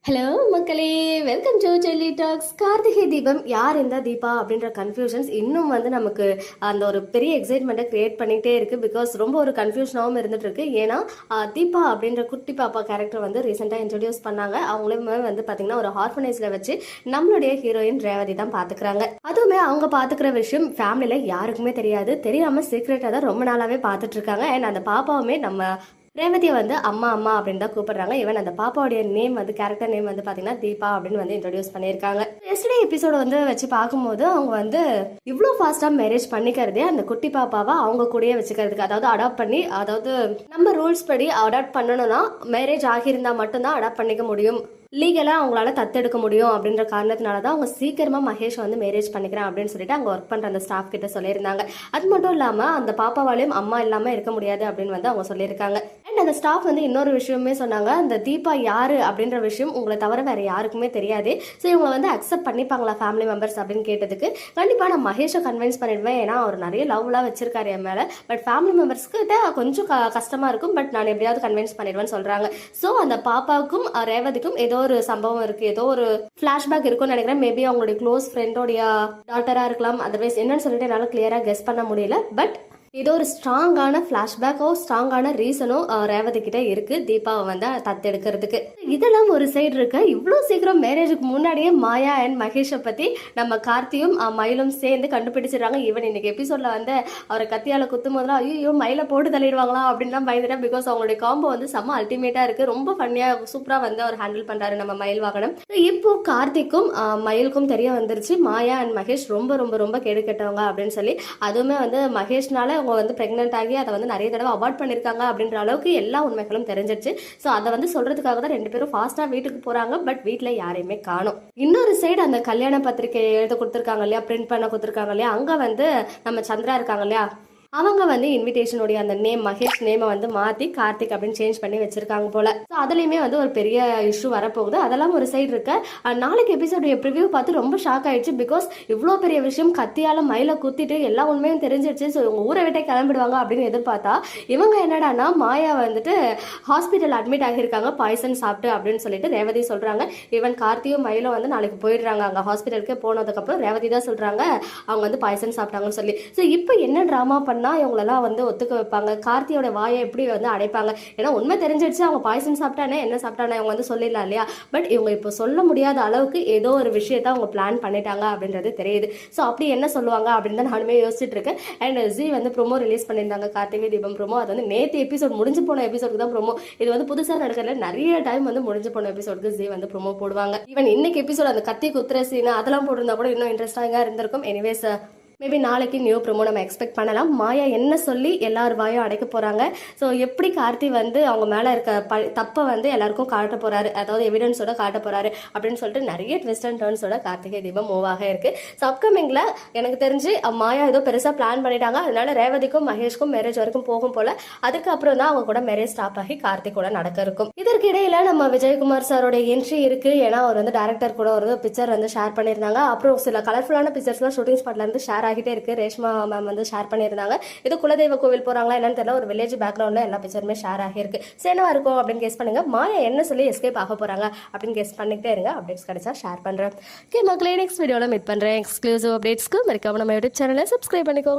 Hello மக்களே, welcome to Delhi talks. Karthigai Deepam யார் இந்த தீபா அப்படின்ற கன்ஃபியூஷன்ஸ் இன்னும் நமக்கு அந்த ஒரு பெரிய எக்ஸைட்மெண்ட்டை கிரியேட் பண்ணிகிட்டே இருக்குது. பிகாஸ் ரொம்ப ஒரு கன்ஃபியூஷனாகவும் இருந்துட்டு இருக்கு. ஏன்னா தீபா அப்படின்ற குட்டி பாப்பா கேரக்டர் ரீசெண்டாக இன்ட்ரடியூஸ் பண்ணாங்க. அவங்களுமே பார்த்தீங்கன்னா ஒரு ஆர்ஃபனேஜில் வச்சு நம்மளுடைய ஹீரோயின் ரேவதி தான் பார்த்துக்கிறாங்க. அதுவுமே அவங்க பார்த்துக்கிற விஷயம் ஃபேமிலியில் யாருக்குமே தெரியாது. தெரியாமல் சீக்ரெட்டாக தான் ரொம்ப நாளாகவே பார்த்துட்டு இருக்காங்க. அண்ட் அந்த பாப்பாவுமே நம்ம ரேவதியை அம்மா அம்மா அப்படின்னு தான் கூப்பிடுறாங்க. ஈவன் அந்த பாப்பாவுடைய நேம் கேரக்டர் நேம் பார்த்தீங்கன்னா தீபா அப்படின்னு இன்ட்ரடியூஸ் பண்ணியிருக்காங்க. எஸ்டே எபிசோட வச்சு பார்க்கும்போது அவங்க இவ்வளோ ஃபாஸ்ட்டாக மேரேஜ் பண்ணிக்கிறதே அந்த குட்டி பாப்பாவை அவங்க கூடயே வச்சுக்கிறதுக்கு, அதாவது அடாப்ட் பண்ணி, அதாவது நம்ம ரூல்ஸ் படி அடாப்ட் பண்ணணும்னா மேரேஜ் ஆகியிருந்தா மட்டும்தான் அடாப்ட் பண்ணிக்க முடியும், லீகலாக அவங்களால தத்தெடுக்க முடியும் அப்படின்ற காரணத்தினால தான் அவங்க சீக்கிரமாக மகேஷ் மேரேஜ் பண்ணிக்கிறேன் அப்படின்னு சொல்லிட்டு அங்கே ஒர்க் பண்ணுற அந்த ஸ்டாஃப் கிட்ட சொல்லியிருந்தாங்க. அது மட்டும் இல்லாமல் அந்த பாப்பாவாலையும் அம்மா இல்லாமல் இருக்க முடியாது அப்படின்னு அவங்க சொல்லியிருக்காங்க. அண்ட் அந்த ஸ்டாஃப் இன்னொரு விஷயமே சொன்னாங்க, அந்த தீபா யாரு அப்படின்ற விஷயம் உங்களை தவிர வேற யாருக்குமே தெரியாது. ஸோ இவங்க அக்செப்ட் பண்ணிப்பாங்களா ஃபேமிலி மெம்பர்ஸ் அப்படின்னு கேட்டதுக்கு, கண்டிப்பாக நான் மகேஷை கன்வின்ஸ் பண்ணிடுவேன். ஏன்னா அவர் நிறைய லவ்லாம் வச்சிருக்காரு என் மேலே. பட் ஃபேமிலி மெம்பர்ஸ்க்கு கொஞ்சம் கஷ்டமாக இருக்கும். பட் நான் எப்படியாவது கன்வின்ஸ் பண்ணிடுவேன்னு சொல்கிறாங்க. ஸோ அந்த பாப்பாவுக்கும் ரேவதிக்கும் ஏதோ ஒரு சம்பவம் இருக்கு, ஏதோ ஒரு பிளாஷ்பேக் இருக்கும்னு நினைக்கிறேன். மேபி அவங்களுடைய க்ளோஸ் ஃப்ரெண்டோடைய டாட்டரா இருக்கலாம். அதர்வைஸ் என்னன்னு சொல்லிட்டு என்னால் கிளியரா கெஸ் பண்ண முடியல. பட் ஏதோ ஒரு ஸ்ட்ராங்கான ஃப்ளாஷ்பேக்கோ ஸ்ட்ராங்கான ரீசனோ ரேவதி கிட்ட இருக்கு தீபாவை தத்தெடுக்கிறதுக்கு. இதெல்லாம் ஒரு சைடு இருக்கு. இவ்வளோ சீக்கிரம் மேரேஜுக்கு முன்னாடியே மாயா அண்ட் மகேஷை பத்தி நம்ம கார்த்தியும் மயிலும் சேர்ந்து கண்டுபிடிச்சிடுறாங்க. ஈவன் இன்னைக்கு எபிசோட்ல அவரை கத்தியால குத்தும் போதுலாம் ஐயோ மயில போட்டு தள்ளிடுவாங்களா அப்படின்லாம் பயந்துட்டேன். பிகாஸ் அவங்களுடைய காம்போ செம்ம அல்டிமேட்டா இருக்கு. ரொம்ப ஃபன்னியா சூப்பரா அவர் ஹேண்டில் பண்றாரு நம்ம மயில் வாகனம். இப்போ கார்த்திக்கும் மயிலுக்கும் தெரிய வந்துருச்சு மாயா அண்ட் மகேஷ் ரொம்ப ரொம்ப ரொம்ப கேடு கெட்டவங்க அப்படின்னு சொல்லி. அதுவுமே மகேஷ்னால அவங்க பிரெக்னென்ட் ஆகி அதை நிறைய தடவை அவாய்ட் பண்ணிருக்காங்க அப்படின்ற அளவுக்கு எல்லா உண்மைகளும் தெரிஞ்சிருச்சு. ஸோ அதை சொல்றதுக்காக தான் ரெண்டு பேரும் ஃபாஸ்டா வீட்டுக்கு போறாங்க. பட் வீட்டுல யாரையுமே காணும். இன்னொரு சைடு அந்த கல்யாண பத்திரிகை எழுத கொடுத்துருக்காங்க இல்லையா, பிரிண்ட் பண்ண கொடுத்துருக்காங்க இல்லையா, அங்க நம்ம சந்திரா இருக்காங்க இல்லையா, அவங்க இன்விடேஷனுடைய அந்த நேம் மகேஷ் நேமை மாற்றி கார்த்திக் அப்படின்னு சேஞ்ச் பண்ணி வச்சிருக்காங்க போல. ஸோ அதுலேயுமே ஒரு பெரிய இஷ்யூ வரப்போகுது. அதெல்லாம் ஒரு சைடு இருக்கு. நாளைக்கு எபிசோடைய ப்ரிவியூ பார்த்து ரொம்ப ஷாக் ஆயிடுச்சு. பிகாஸ் இவ்வளோ பெரிய விஷயம் கத்தியால மயில குத்திட்டு எல்லா உண்மையும் தெரிஞ்சிருச்சு. ஸோ இவங்க ஊரை விட்டே கிளம்பிடுவாங்க அப்படின்னு எதிர்பார்த்தா இவங்க என்னடானா மாயா ஹாஸ்பிட்டல் அட்மிட் ஆகியிருக்காங்க பாய்சன் சாப்பிட்டு அப்படின்னு சொல்லிட்டு ரேவதி சொல்றாங்க. ஈவன் கார்த்தியும் மயிலும் நாளைக்கு போயிடுறாங்க. அங்கே ஹாஸ்பிட்டலுக்கு போனதுக்கப்புறம் ரேவதி தான் சொல்றாங்க அவங்க பாய்சன் சாப்பிட்டாங்கன்னு சொல்லி. ஸோ இப்போ என்ன ட்ராமா பண்ண இவங்களெல்லாம் ஒத்துக்க வைப்பாங்க, கார்த்தியோட வாயை எப்படி அடைப்பாங்க. ஏன்னா உண்மை தெரிஞ்சிடுச்சு, அவங்க பாய்சன் சாப்பிட்டானே என்ன சாப்பிட்டானே இவங்க சொல்லிடலாம் இல்லையா. பட் இவங்க இப்போ சொல்ல முடியாத அளவுக்கு ஏதோ ஒரு விஷயத்த அவங்க பிளான் பண்ணிட்டாங்க அப்படின்றது தெரியுது. ஸோ அப்படி என்ன சொல்லுவாங்க அப்படின்னு தான் நானுமே யோசிச்சுட்டு இருக்கேன். அண்ட் ஜி ப்ரோமோ ரிலீஸ் பண்ணியிருந்தாங்க, கார்த்திகை தீபம் ப்ரோமோ. அது நேற்று எபிசோட் முடிஞ்சு போன எபிசோடுக்கு தான் ப்ரோமோ. இது புதுசாக நடக்கிறதுல நிறைய டைம் முடிஞ்சு போன எபிசோடுக்கு ஜி ப்ரோமோ போடுவாங்க. ஈவன் இன்னைக்கு எபிசோட் அந்த கத்தி குத்துற சீன் அதெல்லாம் போட்டிருந்தா கூட இன்னும் இன்ட்ரெஸ்டாக இருந்திருக்கும். எனிவேஸ் மேபி நாளைக்கு நியூ ப்ரோமோ நம்ம எக்ஸ்பெக்ட் பண்ணலாம். மாயா என்ன சொல்லி எல்லார் வாயும் அடைக்க போகிறாங்க. ஸோ எப்படி கார்த்தி அவங்க மேலே இருக்க தப்பை எல்லாருக்கும் காட்ட போகிறாரு, அதாவது எவிடன்ஸோட காட்ட போகிறாரு அப்படின்னு சொல்லிட்டு நிறைய ட்விஸ்ட் அண்ட் டர்ன்ஸோட கார்த்திகை தீபம் மூவாக இருக்குது. ஸோ அப்கமிங்கில் எனக்கு தெரிஞ்சு மாயா ஏதோ பெருசாக பிளான் பண்ணிட்டாங்க. அதனால ரேவதிக்கும் மகேஷ்க்கும் மேரேஜ் வரைக்கும் போகும் போல். அதுக்கப்புறம் தான் அவங்க கூட மேரேஜ் ஸ்டாப் ஆகி கார்த்திக் கூட நடக்க இருக்கும். இதற்கு இடையில நம்ம விஜயகுமார் சாரோட என்ட்ரி இருக்குது. ஏன்னா அவர் டேரக்டர் கூட ஒரு பிக்சர் ஷேர் பண்ணியிருந்தாங்க. அப்புறம் சில கலர்ஃபுல்லான பிக்சர்ஸ்லாம் ஷூட்டிங் ஸ்பாட்லேருந்து ஷேர் ஆகிட்டே இருக்கு. ரேஷ்மா மேம் ஷேர் பண்ணியிருந்தாங்க. இது குலதெய்வ கோவில் போறாங்களா என்னன்னு தெரியல, ஒரு வில்லேஜ் பேக்ரவுண்ட்ல எல்லா பிக்சருமே ஷேர் ஆகியிருக்கு. சேனவா இருக்கும் அப்படின்னு கெஸ் பண்ணுங்க. மாயா என்ன சொல்லி எஸ்கேப் ஆக போறாங்க அப்படின்னு கெஸ் பண்ணிக்கிட்டே இருங்க. அப்டேட்ஸ் கிடைச்சா ஷேர் பண்றேன். ஓகே மக்களே, நெக்ஸ்ட் வீடியோல மீட் பண்றேன். எக்ஸ்க்ளூசிவ் அப்டேட்ஸ்க்கு மறக்காம நம்ம யூடியூப் சேனலை சப்ஸ்கிரைப் பண்ணிக்கோங்க.